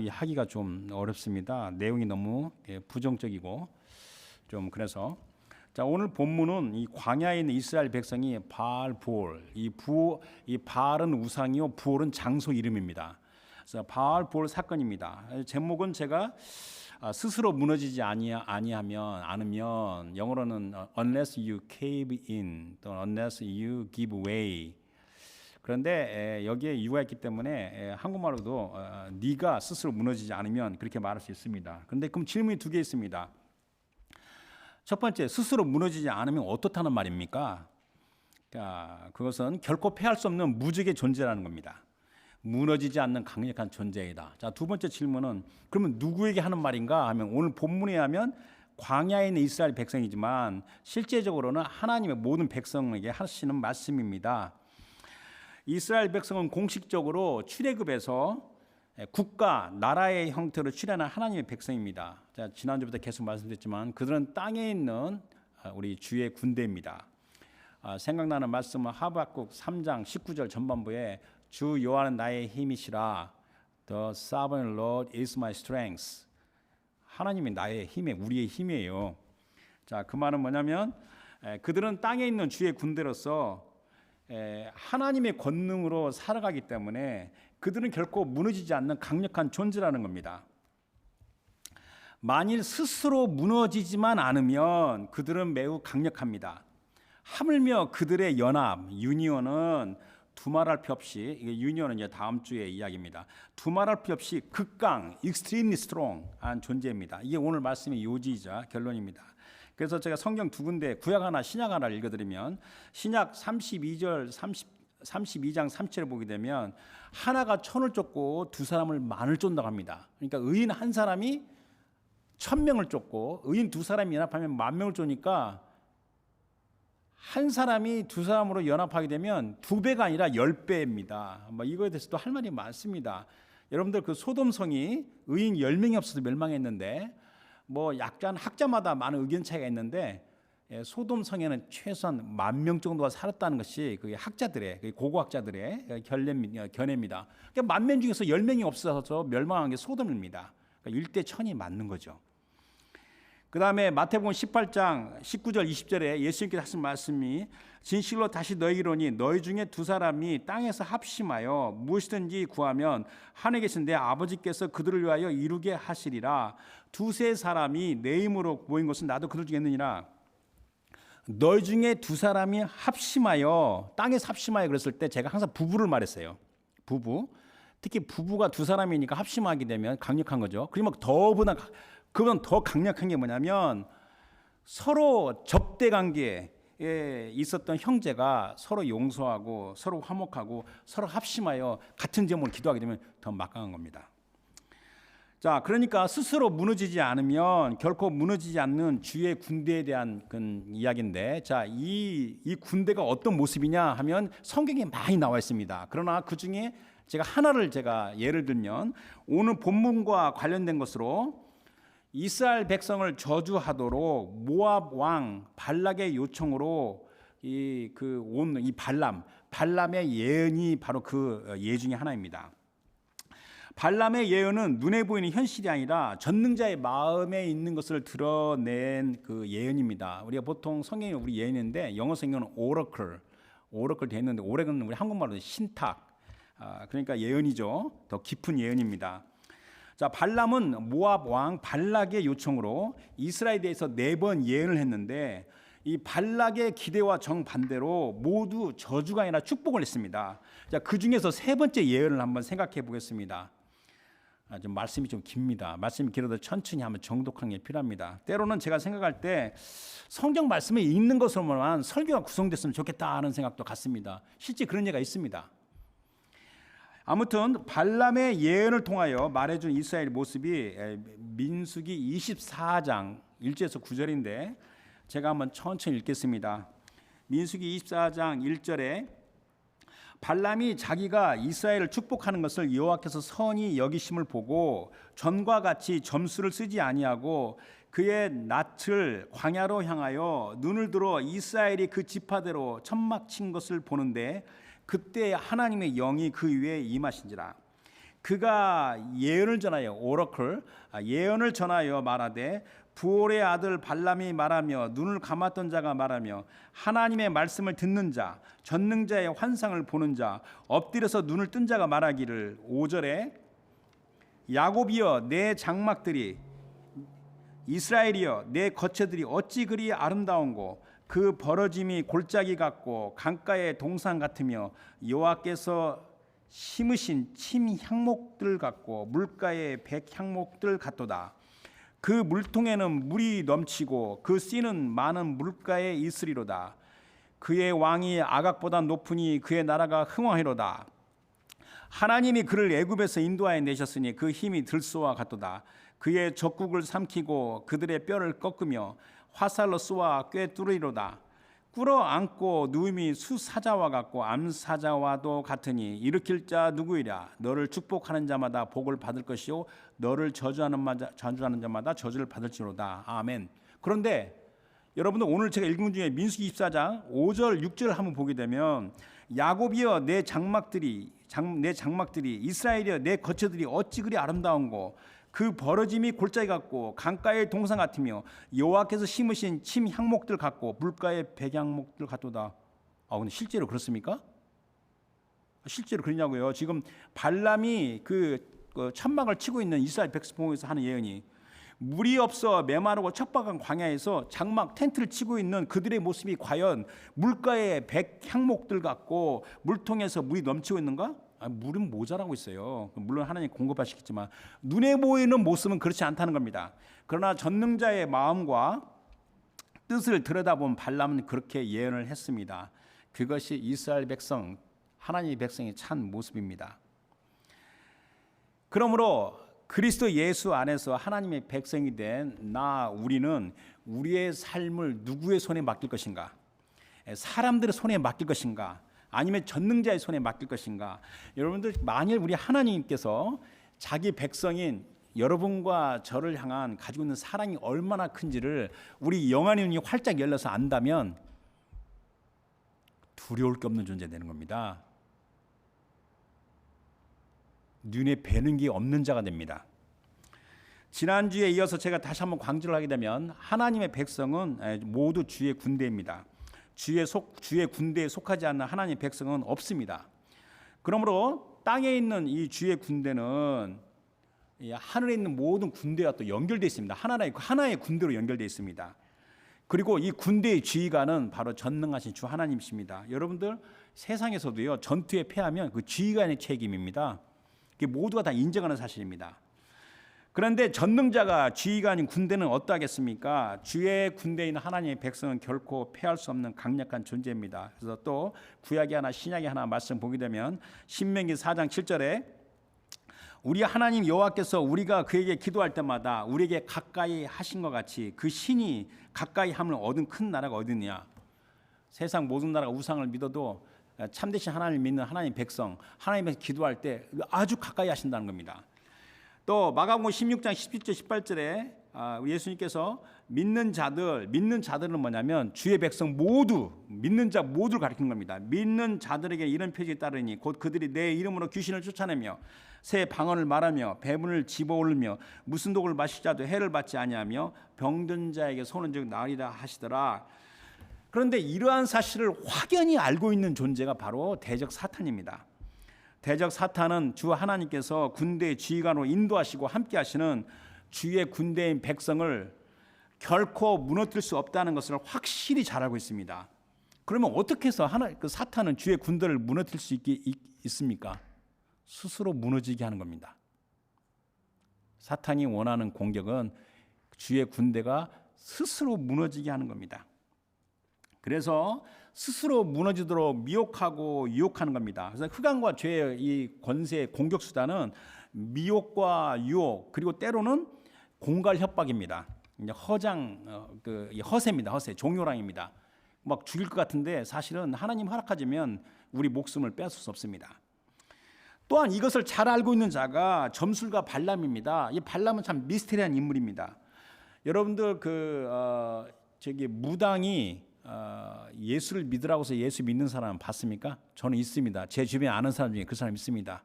하기가 좀 어렵습니다. 내용이 너무 부정적이고 좀 그래서 자, 오늘 본문은 이 광야에 있는 이스라엘 백성이 바알볼, 이 바알은 우상이요 부올은 장소 이름입니다. 그래서 바알볼 사건입니다. 제목은 제가 스스로 무너지지 않으면 영어로는 unless you cave in 또는 unless you give way. 그런데 여기에 유가 있기 때문에 한국말로도 네가 스스로 무너지지 않으면 그렇게 말할 수 있습니다. 그런데 그럼 질문이 두 개 있습니다. 첫 번째, 스스로 무너지지 않으면 어떻다는 말입니까? 그것은 결코 패할 수 없는 무적의 존재라는 겁니다. 무너지지 않는 강력한 존재이다. 자, 두 번째 질문은 그러면 누구에게 하는 말인가 하면 오늘 본문에 하면 광야에 있는 이스라엘 백성이지만 실제적으로는 하나님의 모든 백성에게 하시는 말씀입니다. 이스라엘 백성은 공식적으로 출애굽에서 국가, 나라의 형태로 출현한 하나님의 백성입니다. 자, 지난주부터 계속 말씀드렸지만 그들은 땅에 있는 우리 주의 군대입니다. 생각나는 말씀은 하박국 3장 19절 전반부에 주 여호와는 나의 힘이시라. The sovereign Lord is my strength. 하나님이 나의 힘에 우리의 힘이에요. 자, 그 말은 뭐냐면 그들은 땅에 있는 주의 군대로서 하나님의 권능으로 살아가기 때문에 그들은 결코 무너지지 않는 강력한 존재라는 겁니다. 만일 스스로 무너지지만 않으면 그들은 매우 강력합니다. 하물며 그들의 연합, 유니온은 두말할 피 없이, 이게 유니온은 다음 주의 이야기입니다. 두말할 피 없이 극강, extremely strong한 존재입니다. 이게 오늘 말씀의 요지이자 결론입니다. 그래서 제가 성경 두 군데 구약 하나 신약 하나를 읽어드리면 신약 32장 30절을 보게 되면 하나가 천을 쫓고 두 사람을 만을 쫓는다고 합니다. 그러니까 의인 한 사람이 1000명을 쫓고 의인 두 사람이 연합하면 10,000명을 쫓으니까 한 사람이 두 사람으로 연합하게 되면 2배가 아니라 10배입니다. 이거에 대해서도 할 말이 많습니다. 여러분들 그 소돔성이 의인 10명이 없어서 멸망했는데 약간 학자마다 많은 의견 차이가 있는데 소돔성에는 최소한 10,000명 정도가 살았다는 것이 그 학자들의 고고학자들의 견해입니다. 그러니까 10,000명 중에서 10명이 없어서 멸망한 게 소돔입니다. 그러니까 1대 1000이 맞는 거죠. 그 다음에 마태복음 18장 19절 20절에 예수님께서 하신 말씀이 진실로 다시 너희에게 이르노니 너희 중에 두 사람이 땅에서 합심하여 무엇이든지 구하면 하늘에 계신 내 아버지께서 그들을 위하여 이루게 하시리라. 두세 사람이 내 힘으로 모인 것은 나도 그들 중에 있느니라. 너희 중에 두 사람이 합심하여 땅에서 합심하여 그랬을 때 제가 항상 부부를 말했어요. 부부. 특히 부부가 두 사람이니까 합심하게 되면 강력한 거죠. 그리고 그건 더 강력한 게 뭐냐면 서로 접대 관계에 있었던 형제가 서로 용서하고 서로 화목하고 서로 합심하여 같은 제목을 기도하게 되면 더 막강한 겁니다. 자, 그러니까 스스로 무너지지 않으면 결코 무너지지 않는 주의 군대에 대한 이야기인데, 자, 이 군대가 어떤 모습이냐 하면 성경에 많이 나와 있습니다. 그러나 그 중에 제가 예를 들면 오늘 본문과 관련된 것으로 이스라엘 백성을 저주하도록 모압 왕 발락의 요청으로 이 발람의 예언이 바로 그 예 중에 하나입니다. 발람의 예언은 눈에 보이는 현실이 아니라 전능자의 마음에 있는 것을 드러낸 그 예언입니다. 우리가 보통 성경에 우리 예언인데 영어 성경은 오러클 되어 있는데 오래는 우리 한국말로 신탁, 그러니까 예언이죠. 더 깊은 예언입니다. 자, 발람은 모압 왕 발락의 요청으로 이스라엘에 대해서 4번 예언을 했는데 이 발락의 기대와 정반대로 모두 저주가 아니라 축복을 했습니다. 자, 그 중에서 세 번째 예언을 한번 생각해 보겠습니다. 말씀이 좀 깁니다. 말씀이 길어도 천천히 하면 정독하는 게 필요합니다. 때로는 제가 생각할 때 성경 말씀에 있는 것으로만 설교가 구성됐으면 좋겠다 하는 생각도 같습니다. 실제 그런 예가 있습니다. 아무튼 발람의 예언을 통하여 말해준 이스라엘의 모습이 민수기 24장 1절에서 9절인데 제가 한번 천천히 읽겠습니다. 민수기 24장 1절에 발람이 자기가 이스라엘을 축복하는 것을 여호와께서 선히 여기심을 보고 전과 같이 점수를 쓰지 아니하고 그의 낯을 광야로 향하여 눈을 들어 이스라엘이 그 지파대로 천막 친 것을 보는데 그때 하나님의 영이 그 위에 임하신지라. 그가 예언을 전하여 오러클 예언을 전하여 말하되 부올의 아들 발람이 말하며 눈을 감았던 자가 말하며 하나님의 말씀을 듣는 자 전능자의 환상을 보는 자 엎드려서 눈을 뜬 자가 말하기를 5절에 야곱이여 내 장막들이 이스라엘이여 내 거처들이 어찌 그리 아름다운고 그 벌어짐이 골짜기 같고 강가의 동산 같으며 여호와께서 심으신 침 향목들 같고 물가의 백 향목들 같도다. 그 물통에는 물이 넘치고 그 씨는 많은 물가에 있으리로다. 그의 왕이 아각보다 높으니 그의 나라가 흥왕하리로다. 하나님이 그를 애굽에서 인도하여 내셨으니 그 힘이 들소와 같도다. 그의 적국을 삼키고 그들의 뼈를 꺾으며 화살로 쏘아 꿰뚫으리로다. 꿇어앉고 누움이 수사자와 같고 암사자와도 같으니 일으킬 자 누구이랴. 너를 축복하는 자마다 복을 받을 것이요 너를 저주하는 자마다 저주를 받을지로다. 아멘. 그런데 여러분들 오늘 제가 읽은 중에 민수기 24장 5절 6절 한번 보게 되면 야곱이여 내 장막들이 이스라엘이여 내 거처들이 어찌 그리 아름다운고 그 벌어짐이 골짜기 같고 강가의 동산 같으며 여호와께서 심으신 침 향목들 같고 물가의 백향목들 같도다. 근데 실제로 그렇습니까? 실제로 그러냐고요. 지금 발람이 그 천막을 치고 있는 이스라엘 백성 보면서 하는 예언이 물이 없어 메마르고 척박한 광야에서 장막 텐트를 치고 있는 그들의 모습이 과연 물가의 백향목들 같고 물통에서 물이 넘치고 있는가? 물은 모자라고 있어요. 물론 하나님 공급하시겠지만 눈에 보이는 모습은 그렇지 않다는 겁니다. 그러나 전능자의 마음과 뜻을 들여다본 발람은 그렇게 예언을 했습니다. 그것이 이스라엘 백성, 하나님의 백성의 참 모습입니다. 그러므로 그리스도 예수 안에서 하나님의 백성이 된 우리는 우리의 삶을 누구의 손에 맡길 것인가? 사람들의 손에 맡길 것인가? 아니면 전능자의 손에 맡길 것인가? 여러분들 만일 우리 하나님께서 자기 백성인 여러분과 저를 향한 가지고 있는 사랑이 얼마나 큰지를 우리 영안의 눈이 활짝 열려서 안다면 두려울 게 없는 존재 되는 겁니다. 눈에 뵈는 게 없는 자가 됩니다. 지난주에 이어서 제가 다시 한번 강조를 하게 되면 하나님의 백성은 모두 주의 군대입니다. 주의 군대에 속하지 않는 하나님의 백성은 없습니다. 그러므로 땅에 있는 이 주의 군대는 하늘에 있는 모든 군대와 또 연결되어 있습니다. 하나의 군대로 연결되어 있습니다. 그리고 이 군대의 지휘관은 바로 전능하신 주 하나님이십니다. 여러분들 세상에서도요 전투에 패하면 그 지휘관의 책임입니다. 이게 모두가 다 인정하는 사실입니다. 그런데 전능자가 지휘관인 군대는 어떠하겠습니까? 주의 군대인 하나님의 백성은 결코 패할 수 없는 강력한 존재입니다. 그래서 또 구약이 하나 신약이 하나 말씀 보게 되면 신명기 4장 7절에 우리 하나님 여호와께서 우리가 그에게 기도할 때마다 우리에게 가까이 하신 것 같이 그 신이 가까이 함을 얻은 큰 나라가 어디냐? 세상 모든 나라가 우상을 믿어도 참되신 하나님을 믿는 하나님 백성, 하나님께서 기도할 때 아주 가까이 하신다는 겁니다. 또 마가복음 16장 17절 18절에 예수님께서 믿는 자들은 뭐냐면 주의 백성 모두 믿는 자 모두를 가리키는 겁니다. 믿는 자들에게 이런 표적이 따르니 곧 그들이 내 이름으로 귀신을 쫓아내며 새 방언을 말하며 배분을 집어올리며 무슨 독을 마실 자도 해를 받지 아니하며 병든 자에게 손은 즉 나으리라 하시더라. 그런데 이러한 사실을 확연히 알고 있는 존재가 바로 대적 사탄입니다. 대적 사탄은 주 하나님께서 군대의 지휘관으로 인도하시고 함께하시는 주의 군대인 백성을 결코 무너뜨릴 수 없다는 것을 확실히 잘 알고 있습니다. 그러면 어떻게 해서 사탄은 주의 군대를 무너뜨릴 수 있습니까? 스스로 무너지게 하는 겁니다. 사탄이 원하는 공격은 주의 군대가 스스로 무너지게 하는 겁니다. 그래서 스스로 무너지도록 미혹하고 유혹하는 겁니다. 그래서 흑암과 죄의 이 권세의 공격 수단은 미혹과 유혹 그리고 때로는 공갈 협박입니다. 허세입니다. 허세, 종요랑입니다. 막 죽일 것 같은데 사실은 하나님 허락하시면 우리 목숨을 뺏을 수 없습니다. 또한 이것을 잘 알고 있는 자가 점술가 발람입니다. 이 발람은 참 미스테리한 인물입니다. 여러분들 무당이 예수를 믿으라고 해서 예수 믿는 사람 봤습니까? 저는 있습니다. 제 주변에 아는 사람 중에 그 사람 있습니다.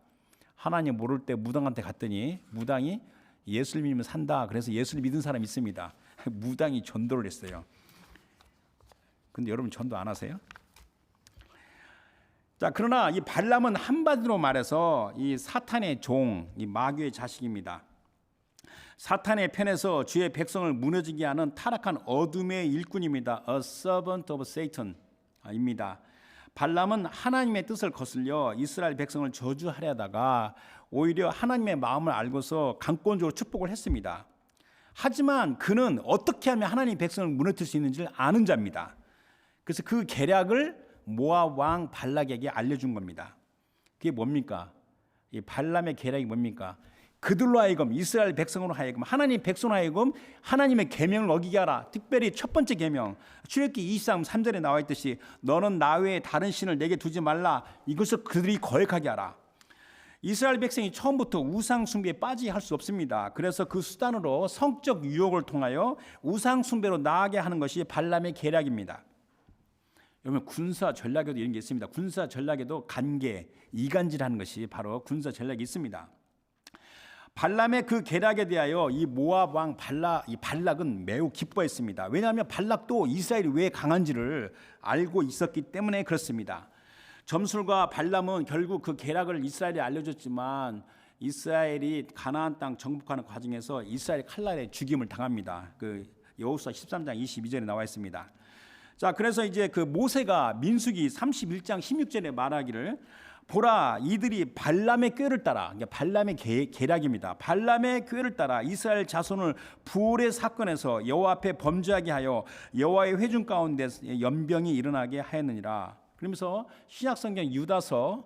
하나님 모를 때 무당한테 갔더니 무당이 예수를 믿으면 산다. 그래서 예수를 믿은 사람이 있습니다. 무당이 전도를 했어요. 근데 여러분 전도 안 하세요? 자, 그러나 이 발람은 한마디로 말해서 이 사탄의 종, 이 마귀의 자식입니다. 사탄의 편에서 주의 백성을 무너지게 하는 타락한 어둠의 일꾼입니다. A servant of Satan입니다. 발람은 하나님의 뜻을 거슬려 이스라엘 백성을 저주하려다가 오히려 하나님의 마음을 알고서 강권적으로 축복을 했습니다. 하지만 그는 어떻게 하면 하나님의 백성을 무너뜨릴 수 있는지를 아는 자입니다. 그래서 그 계략을 모압 왕 발락에게 알려준 겁니다. 그게 뭡니까? 이 발람의 계략이 뭡니까? 그들로 하여금 이스라엘 백성으로 하여금 하나님 백성으로 하여금 하나님의 계명을 어기게 하라. 특별히 첫 번째 계명 출애굽기 23, 3절에 나와 있듯이 너는 나 외에 다른 신을 내게 두지 말라. 이것을 그들이 거역하게 하라. 이스라엘 백성이 처음부터 우상 숭배에 빠지게 할 수 없습니다. 그래서 그 수단으로 성적 유혹을 통하여 우상 숭배로 나아가게 하는 것이 발람의 계략입니다. 여러분 군사 전략에도 이런 게 있습니다. 군사 전략에도 간계, 이간질하는 것이 바로 군사 전략이 있습니다. 발람의 그 계략에 대하여 이 모압 왕 발락은 매우 기뻐했습니다. 왜냐하면 발락도 이스라엘이 왜 강한지를 알고 있었기 때문에 그렇습니다. 점술과 발람은 결국 그 계략을 이스라엘에 알려줬지만 이스라엘이 가나안 땅 정복하는 과정에서 이스라엘 칼날에 죽임을 당합니다. 그 여호수아 13장 22절에 나와 있습니다. 자, 그래서 이제 그 모세가 민수기 31장 16절에 말하기를 보라 이들이 발람의 꾀를 따라, 그러니까 발람의 계략입니다. 발람의 꾀를 따라 이스라엘 자손을 부올의 사건에서 여호와 앞에 범죄하게 하여 여호와의 회중 가운데 연병이 일어나게 하였느니라. 그러면서 신약성경 유다서는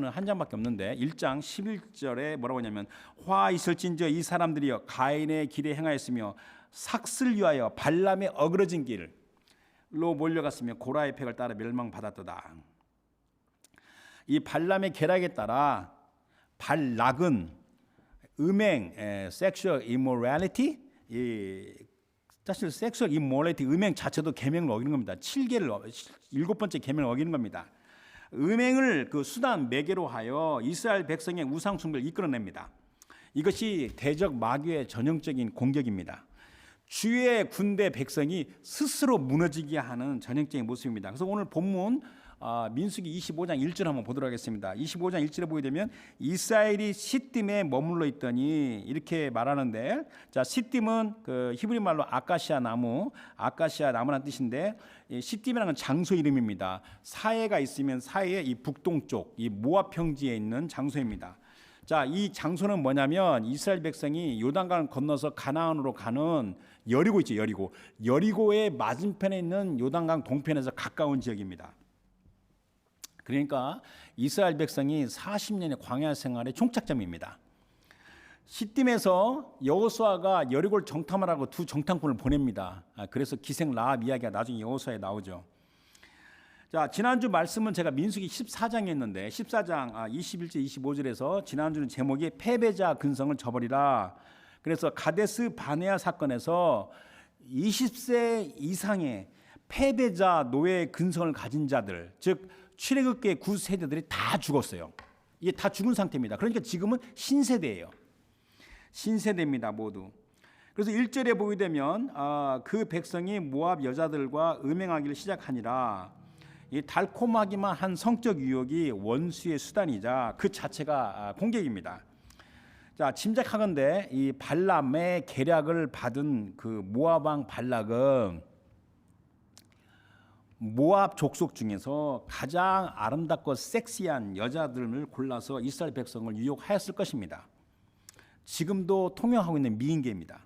한 장밖에 없는데 1장 11절에 뭐라고 하냐면 화 있을진저 이 사람들이여 가인의 길에 행하였으며 삭슬 위하여 발람의 어그러진 길로 몰려갔으며 고라의 팩을 따라 멸망받았도다. 이 발람의 계략에 따라 발락은 음행, sexual immorality, 사실 섹슈얼 이모랄리티 음행 자체도 계명을 어기는 겁니다. 7번째 계명을 어기는 겁니다. 음행을 그 수단 매개로 하여 이스라엘 백성의 우상 숭배를 이끌어냅니다. 이것이 대적 마귀의 전형적인 공격입니다. 주의 군대 백성이 스스로 무너지게 하는 전형적인 모습입니다. 그래서 오늘 본문 민수기 25장 1절 한번 보도록 하겠습니다. 25장 1절에 보게 되면 이스라엘이 시딤에 머물러 있더니 이렇게 말하는데, 자, 시딤은 그 히브리 말로 아카시아 나무라는 뜻인데, 시딤이라는 건 장소 이름입니다. 사해가 있으면 사해의 이 북동쪽 이 모압 평지에 있는 장소입니다. 자, 이 장소는 뭐냐면 이스라엘 백성이 요단강을 건너서 가나안으로 가는 여리고 있죠. 여리고의 맞은편에 있는 요단강 동편에서 가까운 지역입니다. 그러니까 이스라엘 백성이 40년의 광야 생활의 종착점입니다. 시딤에서 여호수아가 여리고를 정탐하라고 두 정탐꾼을 보냅니다. 그래서 기생 라합 이야기가 나중에 여호수아에 나오죠. 자, 지난주 말씀은 제가 민수기 14장에 했는데 14장 21절 25절에서 지난주는 제목이 패배자 근성을 저버리라. 그래서 가데스 바네아 사건에서 20세 이상의 패배자 노예 근성을 가진 자들, 즉 출애굽기의 9세대들이 다 죽었어요. 이게 다 죽은 상태입니다. 그러니까 지금은 신세대예요. 신세대입니다, 모두. 그래서 1절에 보게 되면 그 백성이 모압 여자들과 음행하기를 시작하니라. 이 달콤하기만 한 성적 유혹이 원수의 수단이자 그 자체가 공격입니다. 자, 짐작하건대 이 발람의 계략을 받은 그 모압 왕 발락은 모압 족속 중에서 가장 아름답고 섹시한 여자들을 골라서 이스라엘 백성을 유혹하였을 것입니다. 지금도 통용하고 있는 미인계입니다.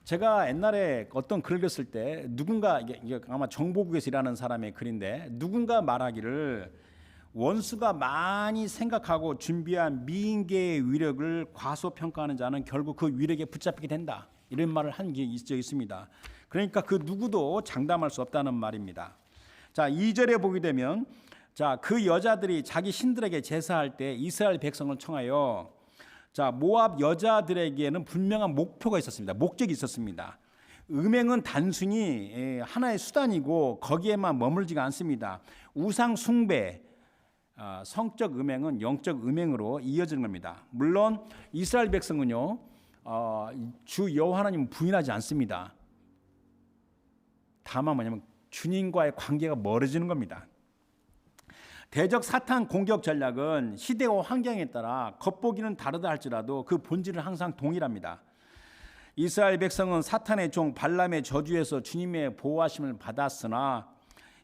제가 옛날에 어떤 글을 읽었을 때 누군가, 이게 아마 정보국에서 일하는 사람의 글인데, 누군가 말하기를 원수가 많이 생각하고 준비한 미인계의 위력을 과소평가하는 자는 결국 그 위력에 붙잡히게 된다, 이런 말을 한 게 있습니다. 그러니까 그 누구도 장담할 수 없다는 말입니다. 자, 2절에 보게 되면, 자, 그 여자들이 자기 신들에게 제사할 때 이스라엘 백성을 청하여, 자, 모압 여자들에게는 분명한 목표가 있었습니다. 목적이 있었습니다. 음행은 단순히 하나의 수단이고 거기에만 머물지가 않습니다. 우상 숭배, 성적 음행은 영적 음행으로 이어지는 겁니다. 물론 이스라엘 백성은요, 주 여호와 하나님을 부인하지 않습니다. 다만 뭐냐면 주님과의 관계가 멀어지는 겁니다. 대적 사탄 공격 전략은 시대와 환경에 따라 겉보기는 다르다 할지라도 그 본질은 항상 동일합니다. 이스라엘 백성은 사탄의 종 발람의 저주에서 주님의 보호하심을 받았으나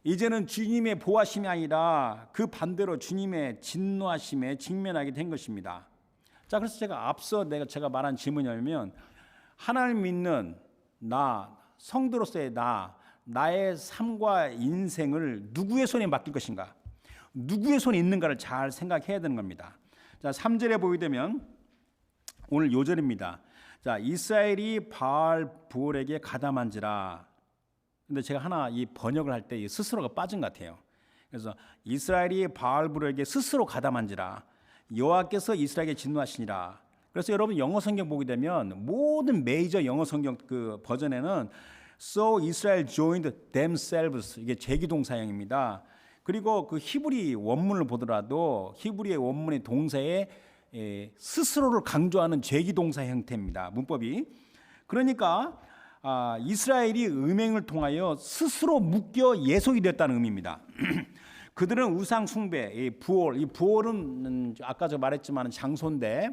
이제는 주님의 보호하심이 아니라 그 반대로 주님의 진노하심에 직면하게 된 것입니다. 자, 그래서 제가 앞서 제가 말한 질문이 뭐냐면 하나님 믿는 나, 성도로서의 나의 삶과 인생을 누구의 손에 맡길 것인가? 누구의 손에 있는가를 잘 생각해야 되는 겁니다. 자, 3절에 보게 되면 오늘 요절입니다. 자, 이스라엘이 바알 부올에게 가담한지라. 근데 제가 하나 이 번역을 할 때 스스로가 빠진 것 같아요. 그래서 이스라엘이 바알 부올에게 스스로 가담한지라 여호와께서 이스라엘에게 진노하시니라. 그래서 여러분 영어 성경 보게 되면 모든 메이저 영어 성경 그 버전에는 So Israel joined themselves 이게 제기동사형입니다. 그리고 그 히브리 원문을 보더라도 히브리의 원문의 동사에 스스로를 강조하는 제기동사 형태입니다. 문법이. 그러니까 이스라엘이 음행을 통하여 스스로 묶여 예속이 됐다는 의미입니다. 그들은 우상 숭배, 이 부올은 아까 저 말했지만 장소인데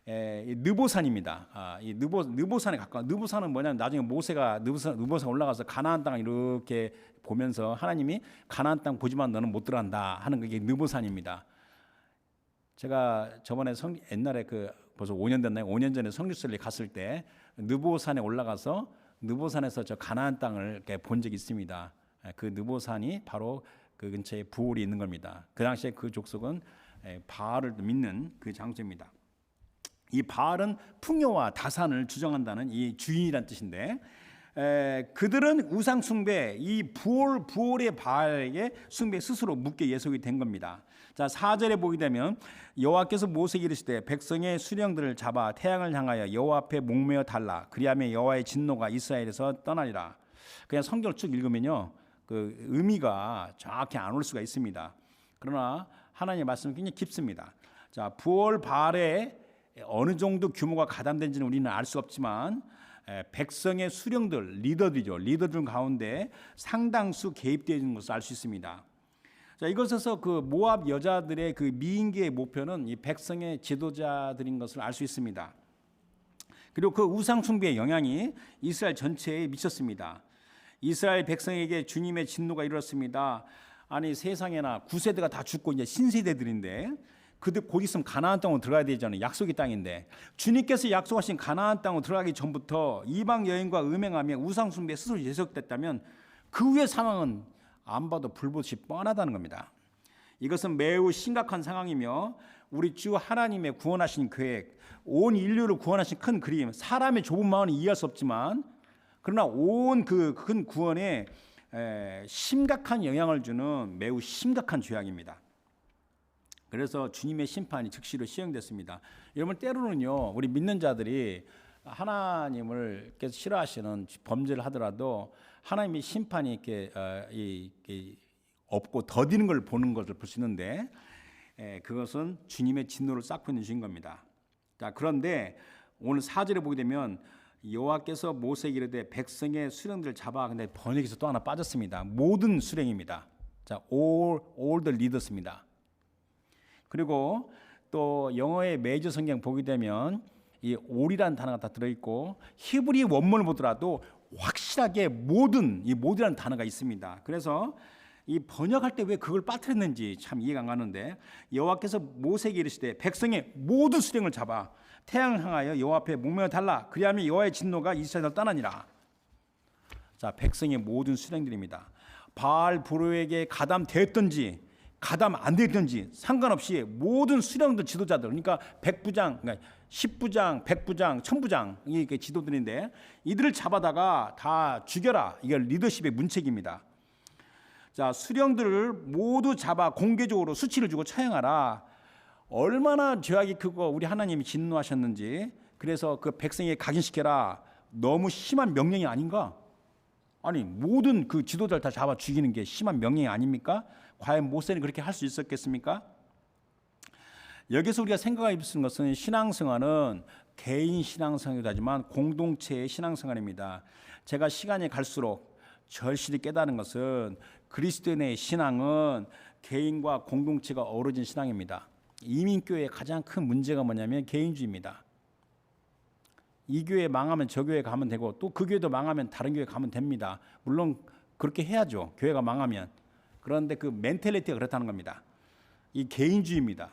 느보산입니다. 이 느보산에 가까운. 느보산은 뭐냐면 나중에 모세가 느보산 올라가서 가나안 땅을 이렇게 보면서 하나님이 가나안 땅 보지만 너는 못 들어간다 하는 게 느보산입니다. 제가 저번에 옛날에 벌써 5년 됐나요? 5년 전에 성지순례 갔을 때 느보산에 올라가서 느보산에서 저 가나안 땅을 이렇게 본 적이 있습니다. 그 느보산이 바로 그 근처에 부올이 있는 겁니다. 그 당시에 그 족속은 바알을 믿는 그 장소입니다. 이 바알은 풍요와 다산을 주장한다는 이 주인이란 뜻인데 그들은 우상 숭배, 이 부올의 바알에게 숭배 스스로 묶여 예속이 된 겁니다. 자, 4절에 보게 되면 여호와께서 모세에게 이르시되 백성의 수령들을 잡아 태양을 향하여 여호와 앞에 목매어 달라. 그리하면 여호와의 진노가 이스라엘에서 떠나리라. 그냥 성경을 쭉 읽으면요, 그 의미가 정확히 안 올 수가 있습니다. 그러나 하나님의 말씀은 굉장히 깊습니다. 자, 부올 바알에 어느 정도 규모가 가담된지는 우리는 알 수 없지만 백성의 수령들, 리더들 가운데 상당수 개입되어 있는 것을 알 수 있습니다. 자, 이것에서 그 모압 여자들의 그 미인계의 목표는 이 백성의 지도자들인 것을 알 수 있습니다. 그리고 그 우상 숭배의 영향이 이스라엘 전체에 미쳤습니다. 이스라엘 백성에게 주님의 진노가 이르렀습니다. 아니 세상에나 9세대가 다 죽고 이제 신세대들인데 그들 곧 있으면 가나안 땅으로 들어가야 되잖아요. 약속의 땅인데 주님께서 약속하신 가나안 땅으로 들어가기 전부터 이방 여인과 음행하며 우상 숭배에 스스로 예속됐다면 그 후의 상황은 안 봐도 불보듯이 뻔하다는 겁니다. 이것은 매우 심각한 상황이며 우리 주 하나님의 구원하신 계획, 온 인류를 구원하신 큰 그림, 사람의 좁은 마음은 이해할 수 없지만 그러나 온 그 큰 구원에 심각한 영향을 주는 매우 심각한 죄악입니다. 그래서 주님의 심판이 즉시로 시행됐습니다. 여러분 때로는요 우리 믿는 자들이 하나님을 싫어하시는 범죄를 하더라도 하나님의 심판이 이렇게 없고 더디는 걸 보는 것을 볼 수 있는데 그것은 주님의 진노를 쌓고 있는 주인 겁니다. 자, 그런데 오늘 4절에 보게 되면 여호와께서 모세에게 이르되 백성의 수령들을 잡아. 근데 번역에서 또 하나 빠졌습니다. 모든 수령입니다. 자, all the leaders입니다. 그리고 또 영어의 메이저 성경 보게 되면 이 all이라는 단어가 다 들어있고 히브리 원문을 보더라도 확실하게 모든이라는 단어가 있습니다. 그래서 이 번역할 때 왜 그걸 빠뜨렸는지 참 이해가 안 가는데 여호와께서 모세에게 이르시되 백성의 모든 수령을 잡아 태양을 향하여 여호와 앞에 목매어 달라. 그리하면 여호와의 진노가 이스라엘을 떠나니라. 자, 백성의 모든 수령들입니다. 바알 부로에게 가담되었든지 가담 안 되든지 상관없이 모든 수령들 지도자들, 그러니까 백부장, 그러니까 10부장, 100부장, 1000부장 이게 지도들인데 이들을 잡아다가 다 죽여라. 이게 리더십의 문책입니다. 자, 수령들을 모두 잡아 공개적으로 수치를 주고 처형하라. 얼마나 죄악이 크고 우리 하나님이 진노하셨는지. 그래서 그 백성에게 각인시켜라. 너무 심한 명령이 아닌가? 아니 모든 그 지도자를 다 잡아 죽이는 게 심한 명령이 아닙니까? 과연 모세는 그렇게 할 수 있었겠습니까? 여기서 우리가 생각할 수 있는 것은 신앙생활은 개인 신앙생활이기도 하지만 공동체의 신앙생활입니다. 제가 시간이 갈수록 절실히 깨달은 것은 그리스도인의 신앙은 개인과 공동체가 어우러진 신앙입니다. 이민교회의 가장 큰 문제가 뭐냐면 개인주의입니다. 이 교회 망하면 저 교회 가면 되고 또 그 교회도 망하면 다른 교회 가면 됩니다. 물론 그렇게 해야죠. 교회가 망하면. 그런데 그 멘탈리티가 그렇다는 겁니다. 이 개인주의입니다.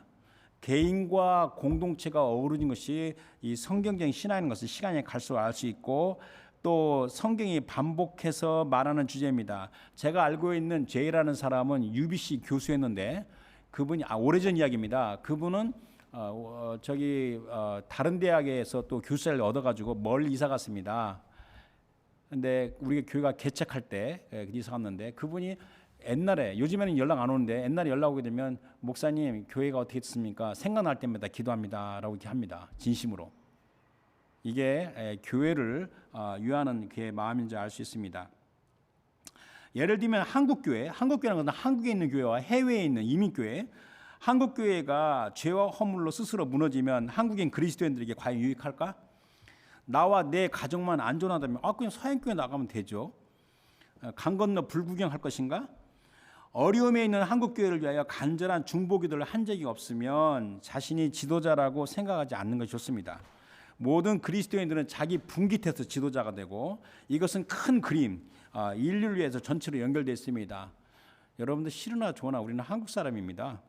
개인과 공동체가 어우러진 것이 이 성경적인 신앙인 것을 시간이 갈수록 알 수 있고 또 성경이 반복해서 말하는 주제입니다. 제가 알고 있는 제이라는 사람은 UBC 교수였는데 그분이 오래전 이야기입니다. 그분은 다른 대학에서 또 교수를 얻어가지고 멀리 이사 갔습니다. 근데 우리가 교회가 개척할 때 이사 갔는데 그분이 옛날에, 요즘에는 연락 안 오는데 옛날에 연락 오게 되면 목사님 교회가 어떻게 됐습니까? 생각날 때마다 기도합니다 라고 이렇게 합니다. 진심으로. 이게 교회를 위하는 그의 마음인지 알 수 있습니다. 예를 들면 한국교회라는 것은 한국에 있는 교회와 해외에 있는 이민교회, 한국교회가 죄와 허물로 스스로 무너지면 한국인 그리스도인들에게 과연 유익할까? 나와 내 가정만 안전하다면 그냥 서양교회 나가면 되죠. 강 건너 불구경할 것인가? 어려움에 있는 한국교회를 위하여 간절한 중보기도를 한 적이 없으면 자신이 지도자라고 생각하지 않는 것이 좋습니다. 모든 그리스도인들은 자기 분깃해서 지도자가 되고 이것은 큰 그림, 인류를 위해서 전체로 연결되어 있습니다. 여러분들 싫으나 좋으나 우리는 한국 사람입니다.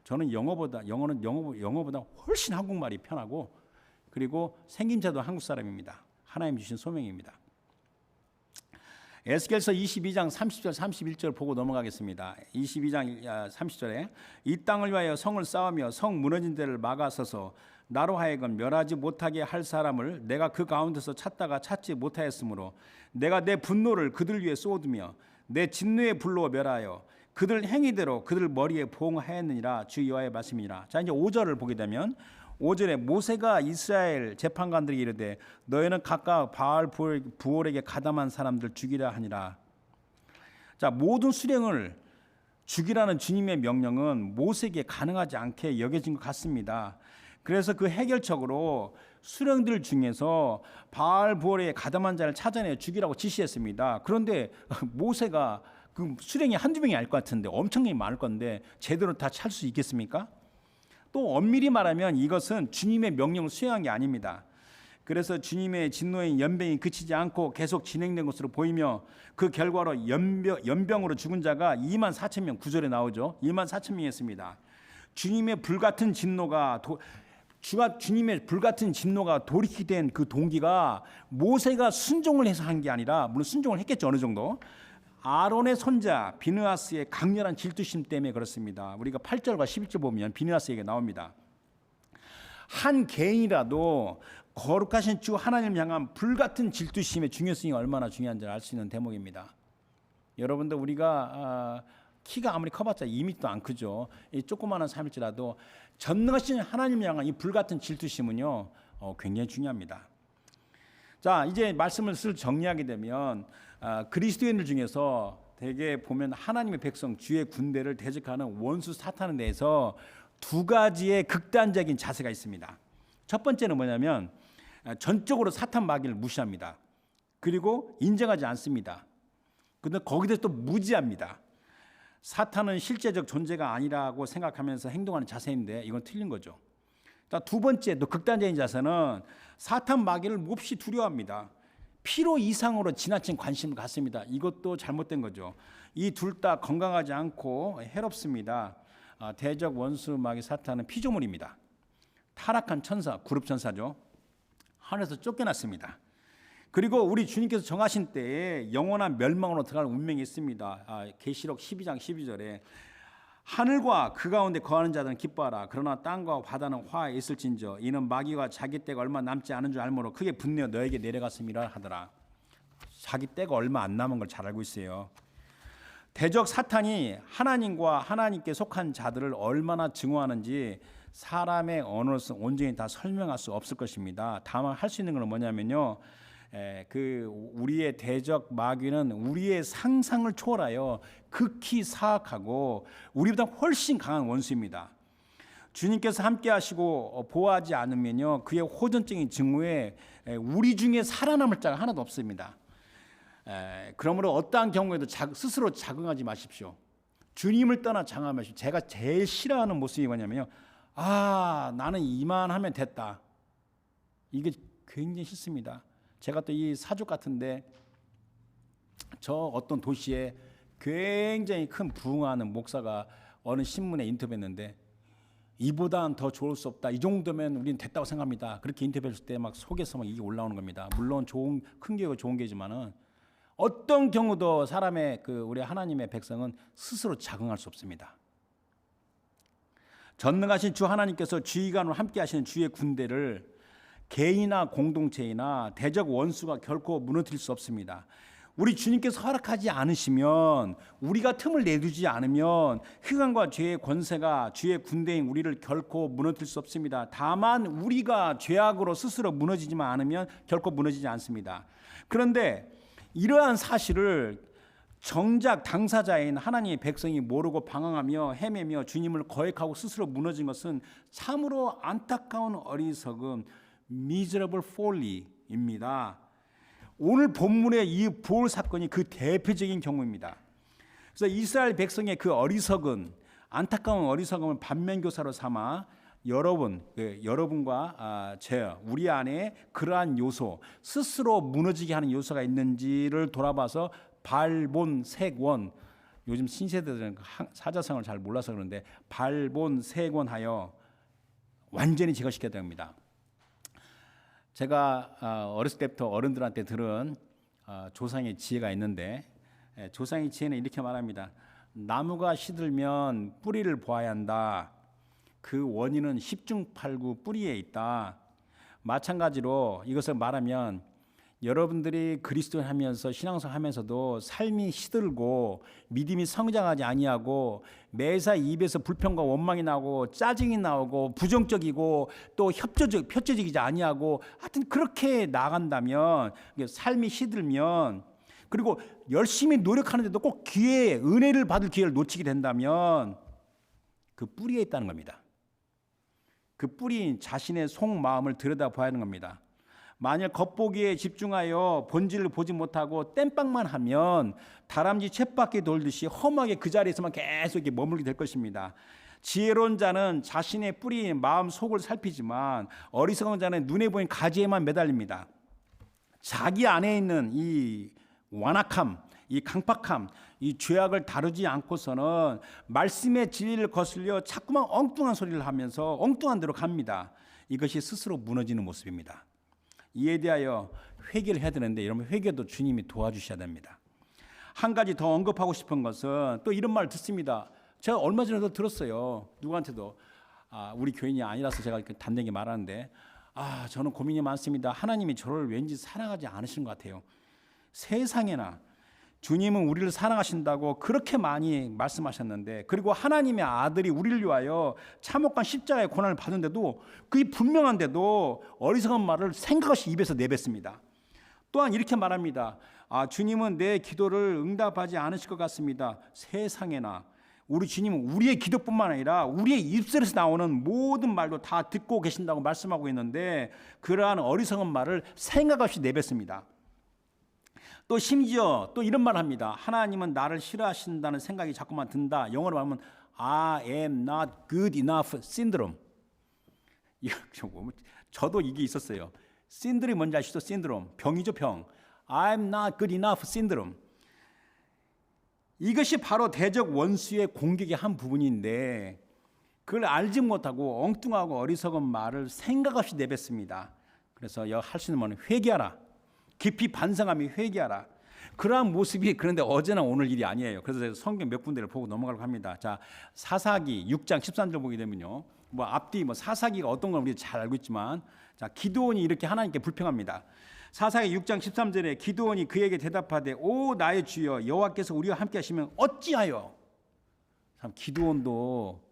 저는 영어보다 훨씬 한국말이 편하고 그리고 생김새도 한국 사람입니다. 하나님 주신 소명입니다. 에스겔서 22장 30절 31절 보고 넘어가겠습니다. 22장 30절에 이 땅을 위하여 성을 쌓으며 성 무너진 데를 막아서서 나로 하여금 멸하지 못하게 할 사람을 내가 그 가운데서 찾다가 찾지 못하였으므로 내가 내 분노를 그들 위에 쏟으며 내 진노의 불로 멸하여 그들 행위대로 그들 머리에 보응하였느니라 주 여호와의 말씀이니라. 자, 이제 5절을 보게 되면 5절에 모세가 이스라엘 재판관들에게 이르되 너희는 각각 바알 부올에게 가담한 사람들 죽이라 하니라. 자, 모든 수령을 죽이라는 주님의 명령은 모세에게 가능하지 않게 여겨진 것 같습니다. 그래서 그 해결책으로 수령들 중에서 바알 부올에 가담한 자를 찾아내 죽이라고 지시했습니다. 그런데 모세가 그 수령이 한두 명이 알 것 같은데 엄청나게 많을 건데 제대로 다 찾을 수 있겠습니까? 또 엄밀히 말하면 이것은 주님의 명령을 수행한 게 아닙니다. 그래서 주님의 진노의 연병이 그치지 않고 계속 진행된 것으로 보이며 그 결과로 연병으로 죽은 자가 2만 4천 명, 9절에 나오죠. 2만 4천 명이었습니다. 주님의 불같은 진노가 돌이키된 그 동기가 모세가 순종을 해서 한 게 아니라, 물론 순종을 했겠죠, 어느 정도. 아론의 손자 비느하스의 강렬한 질투심 때문에 그렇습니다. 우리가 8절과 11절 보면 비느하스 얘기가 나옵니다. 한 개인이라도 거룩하신 주 하나님을 향한 불같은 질투심의 중요성이 얼마나 중요한지 알 수 있는 대목입니다. 여러분들 우리가 키가 아무리 커봤자 2m도 안 크죠. 이 조그마한 삶일지라도 전능하신 하나님을 향한 이 불같은 질투심은요 굉장히 중요합니다. 자, 이제 말씀을 정리하게 되면 그리스도인들 중에서 대개 보면 하나님의 백성 주의 군대를 대적하는 원수 사탄에 대해서 두 가지의 극단적인 자세가 있습니다. 첫 번째는 뭐냐면 전적으로 사탄 마귀를 무시합니다. 그리고 인정하지 않습니다. 그런데 거기서 또 무지합니다. 사탄은 실제적 존재가 아니라고 생각하면서 행동하는 자세인데 이건 틀린 거죠. 자, 두 번째 또 극단적인 자세는 사탄 마귀를 몹시 두려워합니다. 필요 이상으로 지나친 관심을 갖습니다. 이것도 잘못된 거죠. 이 둘 다 건강하지 않고 해롭습니다. 대적 원수 마귀 사탄은 피조물입니다. 타락한 천사, 그룹 천사죠. 하늘에서 쫓겨났습니다. 그리고 우리 주님께서 정하신 때에 영원한 멸망으로 들어갈 운명이 있습니다. 계시록 12장 12절에 하늘과 그 가운데 거하는 자들은 기뻐하라. 그러나 땅과 바다는 화에 있을진저 이는 마귀가 자기 때가 얼마 남지 않은 줄 알므로 크게 분내어 너에게 내려갔음이라 하더라. 자기 때가 얼마 안 남은 걸 잘 알고 있어요. 대적 사탄이 하나님과 하나님께 속한 자들을 얼마나 증오하는지 사람의 언어로서 온전히 다 설명할 수 없을 것입니다. 다만 할 수 있는 건 뭐냐면요, 그 우리의 대적 마귀는 우리의 상상을 초월하여 극히 사악하고 우리보다 훨씬 강한 원수입니다. 주님께서 함께 하시고 보호하지 않으면요, 그의 호전적인 증오에 우리 중에 살아남을 자가 하나도 없습니다. 그러므로 어떠한 경우에도 스스로 자긍하지 마십시오. 주님을 떠나 자긍하지 마십시오. 제가 제일 싫어하는 모습이 뭐냐면요, 나는 이만하면 됐다. 이게 굉장히 싫습니다. 제가 또 이 사족 같은데 저 어떤 도시에 굉장히 큰 부흥하는 목사가 어느 신문에 인터뷰했는데, 이보단 더 좋을 수 없다, 이 정도면 우리는 됐다고 생각합니다. 그렇게 인터뷰했을 때 막 속에서 막 이게 올라오는 겁니다. 물론 큰 교회가 좋은 게지만은 어떤 경우도 사람의 우리 하나님의 백성은 스스로 자긍할 수 없습니다. 전능하신 주 하나님께서 주의관으로 함께 하시는 주의 군대를 개인이나 공동체이나 대적 원수가 결코 무너뜨릴 수 없습니다. 우리 주님께서 허락하지 않으시면, 우리가 틈을 내두지 않으면 흑암과 죄의 권세가 주의 군대인 우리를 결코 무너뜨릴 수 없습니다. 다만 우리가 죄악으로 스스로 무너지지만 않으면 결코 무너지지 않습니다. 그런데 이러한 사실을 정작 당사자인 하나님의 백성이 모르고 방황하며 헤매며 주님을 거역하고 스스로 무너진 것은 참으로 안타까운 어리석음, miserable folly입니다. 오늘 본문의 이 부활 사건이 그 대표적인 경우입니다. 그래서 이스라엘 백성의 그 어리석은, 안타까운 어리석음을 반면교사로 삼아 여러분과 우리 안에 그러한 요소, 스스로 무너지게 하는 요소가 있는지를 돌아봐서 발본색원, 요즘 신세대들은 사자성을 잘 몰라서 그러는데 발본색원하여 완전히 제거시켜야 됩니다. 제가 어렸을 때부터 어른들한테 들은 조상의 지혜가 있는데, 조상의 지혜는 이렇게 말합니다. 나무가 시들면 뿌리를 보아야 한다. 그 원인은 십중팔구 뿌리에 있다. 마찬가지로 이것을 말하면 여러분들이 그리스도인 하면서 신앙생활 하면서도 삶이 시들고 믿음이 성장하지 아니하고 매사 입에서 불평과 원망이 나고 짜증이 나오고 부정적이고 또 협조적이지 아니하고 하여튼 그렇게 나간다면, 삶이 시들면, 그리고 열심히 노력하는데도 꼭 은혜를 받을 기회를 놓치게 된다면 그 뿌리에 있다는 겁니다. 그 뿌리인 자신의 속마음을 들여다봐야 하는 겁니다. 만일 겉보기에 집중하여 본질을 보지 못하고 땜빵만 하면 다람쥐 쳇바퀴 돌듯이 험하게 그 자리에서만 계속 이렇게 머물게 될 것입니다. 지혜로운 자는 자신의 뿌리인 마음 속을 살피지만 어리석은 자는 눈에 보이는 가지에만 매달립니다. 자기 안에 있는 이 완악함, 이 강팍함, 이 죄악을 다루지 않고서는 말씀의 진리를 거슬려 자꾸만 엉뚱한 소리를 하면서 엉뚱한 대로 갑니다. 이것이 스스로 무너지는 모습입니다. 이에 대하여 회개를 해야 되는데, 이러면 회개도 주님이 도와주셔야 됩니다. 한 가지 더 언급하고 싶은 것은 또 이런 말 듣습니다. 제가 얼마 전에도 들었어요. 누구한테도. 우리 교인이 아니라서 제가 이렇게 단단히 말하는데, 저는 고민이 많습니다. 하나님이 저를 왠지 사랑하지 않으시는 것 같아요. 세상에나 주님은 우리를 사랑하신다고 그렇게 많이 말씀하셨는데, 그리고 하나님의 아들이 우리를 위하여 참혹한 십자가의 고난을 받은데도, 그게 분명한데도 어리석은 말을 생각 없이 입에서 내뱉습니다. 또한 이렇게 말합니다. 주님은 내 기도를 응답하지 않으실 것 같습니다. 세상에나 우리 주님은 우리의 기도뿐만 아니라 우리의 입술에서 나오는 모든 말도 다 듣고 계신다고 말씀하고 있는데, 그러한 어리석은 말을 생각 없이 내뱉습니다. 또 심지어 또 이런 말 합니다. 하나님은 나를 싫어하신다는 생각이 자꾸만 든다. 영어로 하면 I am not good enough syndrome. 저도 이게 있었어요. 신드롬이 뭔지 아시죠? 신드롬. 병이죠, 병. I am not good enough syndrome. 이것이 바로 대적 원수의 공격의 한 부분인데, 그걸 알지 못하고 엉뚱하고 어리석은 말을 생각 없이 내뱉습니다. 그래서 할 수 있는 말은 회개하라. 깊이 반성하며 회개하라. 그러한 모습이, 그런데 어제나 오늘 일이 아니에요. 그래서 제가 성경 몇 군데를 보고 넘어가려고 합니다. 자, 사사기 6장 13절 보게 되면요, 앞뒤 사사기가 어떤 걸 우리 잘 알고 있지만, 자, 기드온이 이렇게 하나님께 불평합니다. 사사기 6장 13절에 기드온이 그에게 대답하되, 오 나의 주여, 여호와께서 우리와 함께 하시면 어찌하여. 참, 기드온도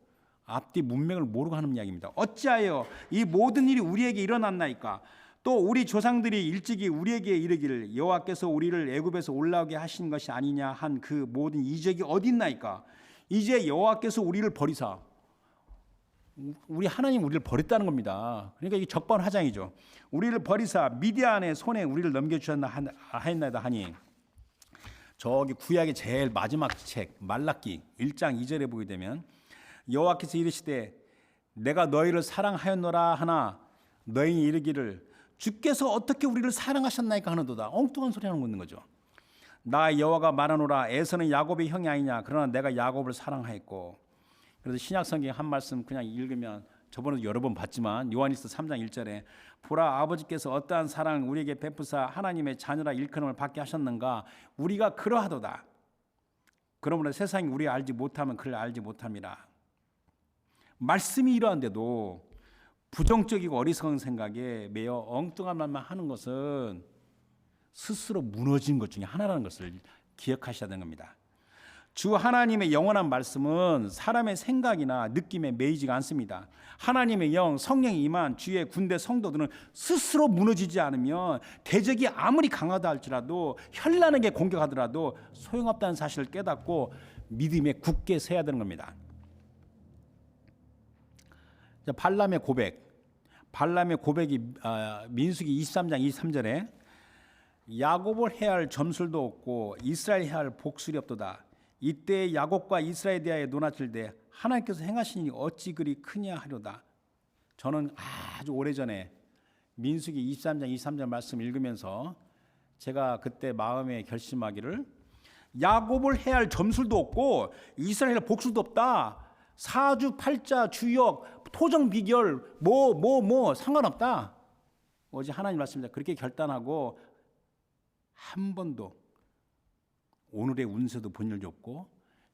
앞뒤 문맥을 모르고 하는 이야기입니다. 어찌하여 이 모든 일이 우리에게 일어났나이까? 또 우리 조상들이 일찍이 우리에게 이르기를 여호와께서 우리를 애굽에서 올라오게 하신 것이 아니냐 한 그 모든 이적이 어딨나이까. 이제 여호와께서 우리를 버리사, 우리 하나님 우리를 버렸다는 겁니다. 그러니까 이게 적반하장이죠. 우리를 버리사 미디안의 손에 우리를 넘겨주셨나 하였나이다 하니, 저기 구약의 제일 마지막 책 말라기 1장 2절에 보게 되면 여호와께서 이르시되 내가 너희를 사랑하였노라 하나 너희는 이르기를 주께서 어떻게 우리를 사랑하셨나이까 하는도다. 엉뚱한 소리 하는 거죠. 나 여호와가 말하노라 에서는 야곱의 형이 아니냐 그러나 내가 야곱을 사랑하였고. 그래서 신약 성경 한 말씀 그냥 읽으면 저번에도 여러 번 봤지만 요한일서 3장 1절에 보라 아버지께서 어떠한 사랑을 우리에게 베푸사 하나님의 자녀라 일컬음을 받게 하셨는가 우리가 그러하도다. 그러므로 세상이 우리 알지 못하면 그를 알지 못함이라. 말씀이 이러한데도 부정적이고 어리석은 생각에 매여 엉뚱한 말만 하는 것은 스스로 무너진 것 중에 하나라는 것을 기억하셔야 되는 겁니다. 주 하나님의 영원한 말씀은 사람의 생각이나 느낌에 매이지가 않습니다. 하나님의 영, 성령이 임한 주의 군대 성도들은 스스로 무너지지 않으면 대적이 아무리 강하다 할지라도 현란하게 공격하더라도 소용없다는 사실을 깨닫고 믿음에 굳게 서야 되는 겁니다. 발람의 고백. 발람의 고백이 민수기 23장 23절에 야곱을 해할 점술도 없고 이스라엘 해할 복술이 없도다. 이때 야곱과 이스라엘에 대하여 논하칠때 하나님께서 행하시니 어찌 그리 크냐 하려다. 저는 아주 오래전에 민수기 23장 23절 말씀 읽으면서 제가 그때 마음에 결심하기를 야곱을 해할 점술도 없고 이스라엘 복술도 없다. 사주, 팔자, 주역, 토정, 비결 뭐 상관없다. 어제 하나님 말씀입니다. 그렇게 결단하고 한 번도 오늘의 운세도 본 일도 없고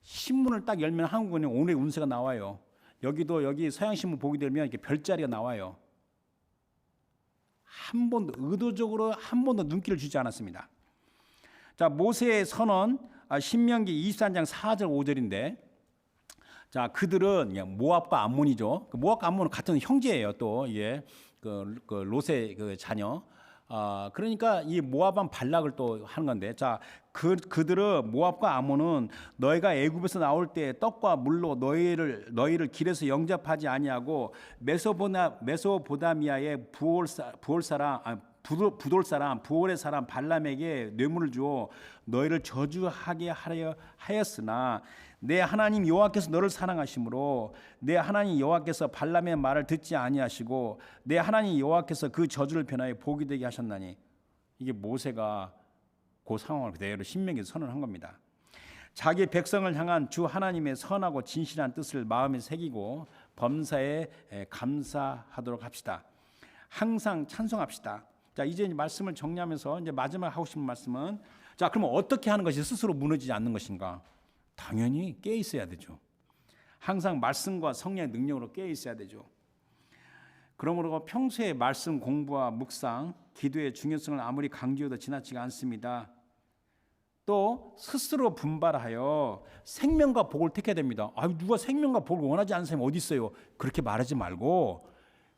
신문을 딱 열면 한국은 오늘의 운세가 나와요. 여기도 여기 서양신문 보게 되면 이렇게 별자리가 나와요. 한 번도 의도적으로 한 번도 눈길을 주지 않았습니다. 자, 모세의 선언 신명기 23장 4절 5절인데 자, 그들은 모압과 암몬이죠. 모압과 암몬은 같은 형제예요. 또 이게 그 롯의 그 자녀. 그러니까 이 모압한 발락을 또 하는 건데, 자, 그들은 모압과 아몬은 너희가 애굽에서 나올 때 떡과 물로 너희를 길에서 영접하지 아니하고 메소포다미아의 부올의 사람 발람에게 뇌물을 주어 너희를 저주하게 하였으나 내 하나님 여호와께서 너를 사랑하심으로 내 하나님 여호와께서 발람의 말을 듣지 아니하시고 내 하나님 여호와께서 그 저주를 변하여 복이 되게 하셨나니. 이게 모세가 그 상황을 그대로 신명기에서 선언한 겁니다. 자기 백성을 향한 주 하나님의 선하고 진실한 뜻을 마음에 새기고 범사에 감사하도록 합시다. 항상 찬송합시다. 자, 이제 말씀을 정리하면서 이제 마지막 하고 싶은 말씀은, 자, 그러면 어떻게 하는 것이 스스로 무너지지 않는 것인가? 당연히 깨어 있어야 되죠. 항상 말씀과 성령의 능력으로 깨어 있어야 되죠. 그러므로 평소에 말씀 공부와 묵상, 기도의 중요성을 아무리 강조해도 지나치지 않습니다. 또 스스로 분발하여 생명과 복을 택해야 됩니다. 누가 생명과 복을 원하지 않는 사람이 어디 있어요? 그렇게 말하지 말고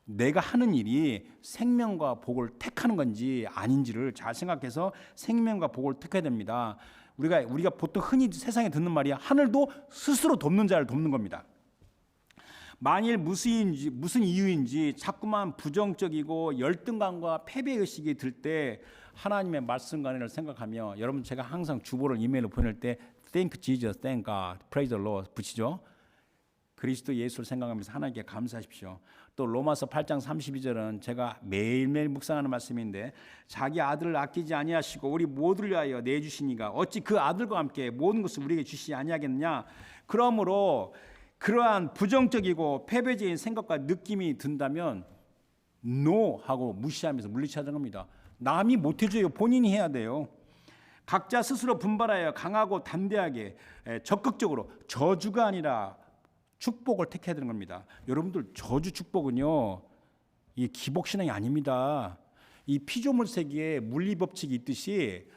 내가 하는 일이 생명과 복을 택하는 건지 아닌지를 잘 생각해서 생명과 복을 택해야 됩니다. 우리가 보통 흔히 세상에 듣는 말이 하늘도 스스로 돕는 자를 돕는 겁니다. 만일 무슨 이유인지 자꾸만 부정적이고 열등감과 패배의식이 들 때 하나님의 말씀관을 생각하며, 여러분 제가 항상 주보를 이메일로 보낼 때 Thank Jesus, Thank God, Praise the Lord 붙이죠. 그리스도 예수를 생각하면서 하나님께 감사하십시오. 또 로마서 8장 32절은 제가 매일매일 묵상하는 말씀인데, 자기 아들을 아끼지 아니하시고 우리 모두를 위하여 내주시니가 어찌 그 아들과 함께 모든 것을 우리에게 주시지 아니하겠느냐. 그러므로 그러한 부정적이고 패배적인 생각과 느낌이 든다면 NO 하고 무시하면서 물리쳐야 하는 겁니다. 남이 못해줘요. 본인이 해야 돼요. 각자 스스로 분발하여 강하고 담대하게 적극적으로 저주가 아니라 축복을 택해야 되는 겁니다. 여러분들 저주 축복은요, 이 기복신앙이 아닙니다. 이 피조물 세계에 물리법칙이 있듯이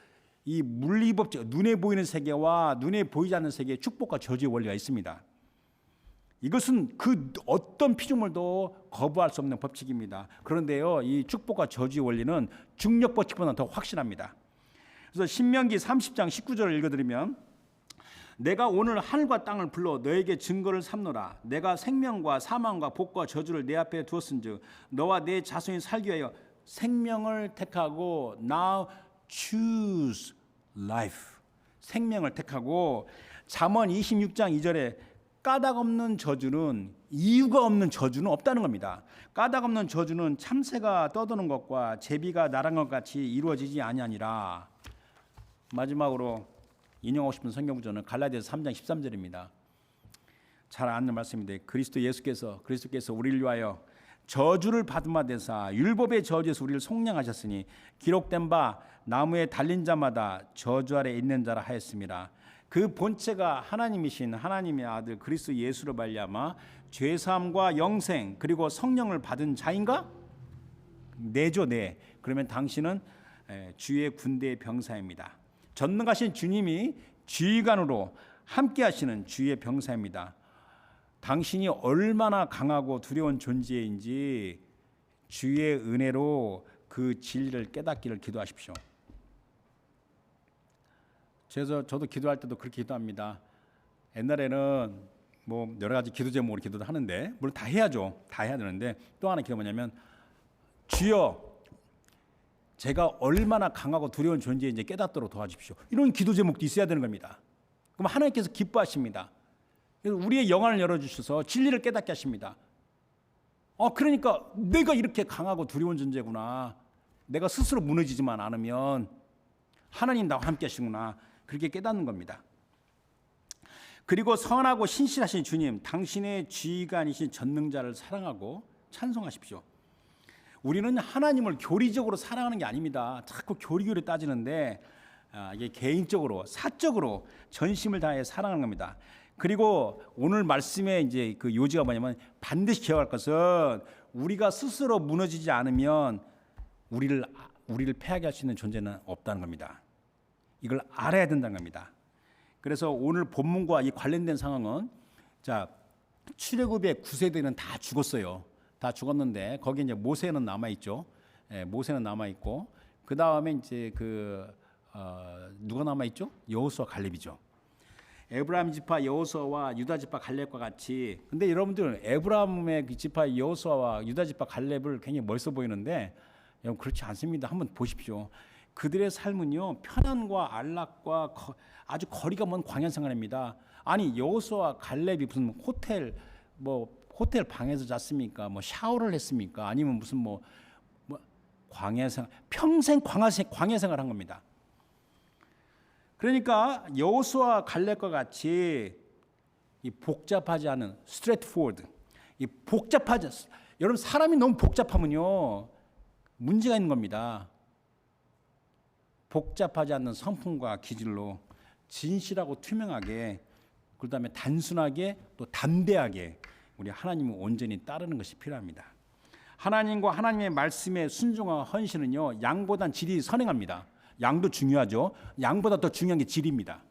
이 물리법칙, 눈에 보이는 세계와 눈에 보이지 않는 세계에 축복과 저주의 원리가 있습니다. 이것은 그 어떤 피조물도 거부할 수 없는 법칙입니다. 그런데요, 이 축복과 저주의 원리는 중력 법칙보다 더 확실합니다. 그래서 신명기 30장 19절을 읽어드리면, 내가 오늘 하늘과 땅을 불러 너에게 증거를 삼노라. 내가 생명과 사망과 복과 저주를 내 앞에 두었은즉 너와 내 자손이 살기 위하여 생명을 택하고, now choose life. 생명을 택하고, 잠언 26장 2절에 까닭 없는 저주는, 이유가 없는 저주는 없다는 겁니다. 까닭 없는 저주는 참새가 떠도는 것과 제비가 날아간 것 같이 이루어지지 아니하니라. 마지막으로 인용하고 싶은 성경구절은 갈라디아서 3장 13절입니다. 잘 아는 말씀인데, 그리스도께서 우리를 위하여 저주를 받은 바 되사 율법의 저주에서 우리를 속량하셨으니 기록된 바 나무에 달린 자마다 저주 아래 있는 자라 하였습니다. 그 본체가 하나님이신 하나님의 아들 그리스도 예수로 말미암아 죄사함과 영생 그리고 성령을 받은 자인가? 네죠, 네. 그러면 당신은 주의 군대의 병사입니다. 전능하신 주님이 지휘관으로 함께 하시는 주의 병사입니다. 당신이 얼마나 강하고 두려운 존재인지 주의 은혜로 그 진리를 깨닫기를 기도하십시오. 저도 기도할 때도 그렇게 기도합니다. 옛날에는 뭐 여러 가지 기도 제목으로 기도도 하는데, 물론 다 해야죠. 다 해야 되는데, 또 하나 기도 뭐냐면, 주여, 제가 얼마나 강하고 두려운 존재인지 깨닫도록 도와주십시오. 이런 기도 제목도 있어야 되는 겁니다. 그럼 하나님께서 기뻐하십니다. 우리의 영안을 열어주셔서 진리를 깨닫게 하십니다. 그러니까 내가 이렇게 강하고 두려운 존재구나. 내가 스스로 무너지지만 않으면 하나님 나와 함께 하시구나. 그렇게 깨닫는 겁니다. 그리고 선하고 신실하신 주님, 당신의 지휘관이신 전능자를 사랑하고 찬송하십시오. 우리는 하나님을 교리적으로 사랑하는 게 아닙니다. 자꾸 교리교리 따지는데, 이게 개인적으로, 사적으로 전심을 다해 사랑하는 겁니다. 그리고 오늘 말씀의 이제 그 요지가 뭐냐면, 반드시 기억할 것은 우리가 스스로 무너지지 않으면 우리를 패하게 할 수 있는 존재는 없다는 겁니다. 이걸 알아야 된다는 겁니다. 그래서 오늘 본문과 이 관련된 상황은, 자, 출애굽의 9세대는 다 죽었어요. 다 죽었는데 거기 이제 모세는 남아 있죠. 모세는 남아 있고, 그 다음에 이제 누가 남아 있죠? 여호수아 갈렙이죠. 에브라임 지파 여호수아와 유다 지파 갈렙과 같이. 근데 여러분들, 에브라임의 지파 여호수아와 유다 지파 갈렙을 굉장히 멋있어 보이는데, 여러분 그렇지 않습니다. 한번 보십시오. 그들의 삶은요, 편안과 안락과 아주 거리가 먼 광야 생활입니다. 아니, 여호수아와 갈렙이 무슨 호텔 방에서 잤습니까? 뭐 샤워를 했습니까? 아니면 무슨 뭐 광야 생활, 평생 광야 생활한 겁니다. 그러니까 여호수아 갈렙과 같이 이 복잡하지 않은 스트레이트포워드, 이 복잡하지, 여러분 사람이 너무 복잡하면요 문제가 있는 겁니다. 복잡하지 않는 성품과 기질로 진실하고 투명하게, 그다음에 단순하게 또 담대하게 우리 하나님을 온전히 따르는 것이 필요합니다. 하나님과 하나님의 말씀에 순종과 헌신은요, 양보단 질이 선행합니다. 양도 중요하죠. 양보다 더 중요한 게 질입니다.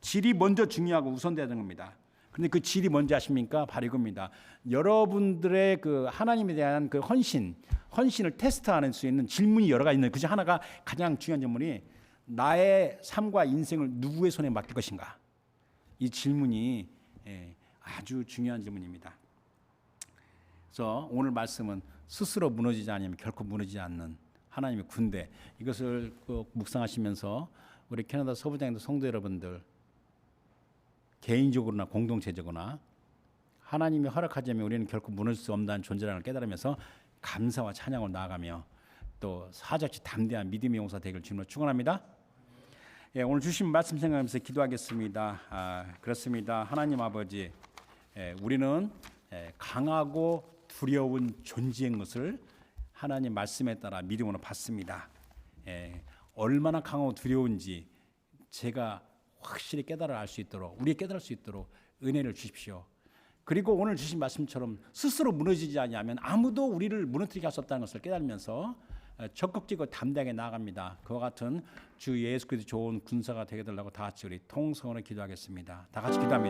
질이 먼저 중요하고 우선돼야 되는 겁니다. 그런데 그 질이 뭔지 아십니까? 바로 이겁니다. 여러분들의 그 하나님에 대한 그 헌신을 테스트하는 수 있는 질문이 여러 가지 있는데, 그중 하나가, 가장 중요한 질문이 나의 삶과 인생을 누구의 손에 맡길 것인가? 이 질문이 아주 중요한 질문입니다. 그래서 오늘 말씀은 스스로 무너지지 않으면 결코 무너지지 않는 하나님의 군대, 이것을 꼭 묵상하시면서 우리 캐나다 서부장도 성도 여러분들, 개인적으로나 공동체적으로나 하나님이 허락하지 않으면 우리는 결코 무너질 수 없다는 존재라는 걸 깨달으면서 감사와 찬양을 나아가며 또 사적지 담대한 믿음의 용사 되기를 주님으로 축원합니다. 오늘 주신 말씀 생각하면서 기도하겠습니다. 그렇습니다. 하나님 아버지, 우리는 강하고 두려운 존재인 것을 하나님 말씀에 따라 믿음으로 받습니다. 얼마나 강하고 두려운지 제가 확실히 깨달아 알 수 있도록, 우리 깨달을 수 있도록 은혜를 주십시오. 그리고 오늘 주신 말씀처럼 스스로 무너지지 않으면 아무도 우리를 무너뜨리게 할 수 없다는 것을 깨달으면서 적극적이고 담대하게 나아갑니다. 그와 같은 주 예수 그리스도 좋은 군사가 되게 되려고 다 같이 우리 통성으로 기도하겠습니다. 다 같이 기도합니다.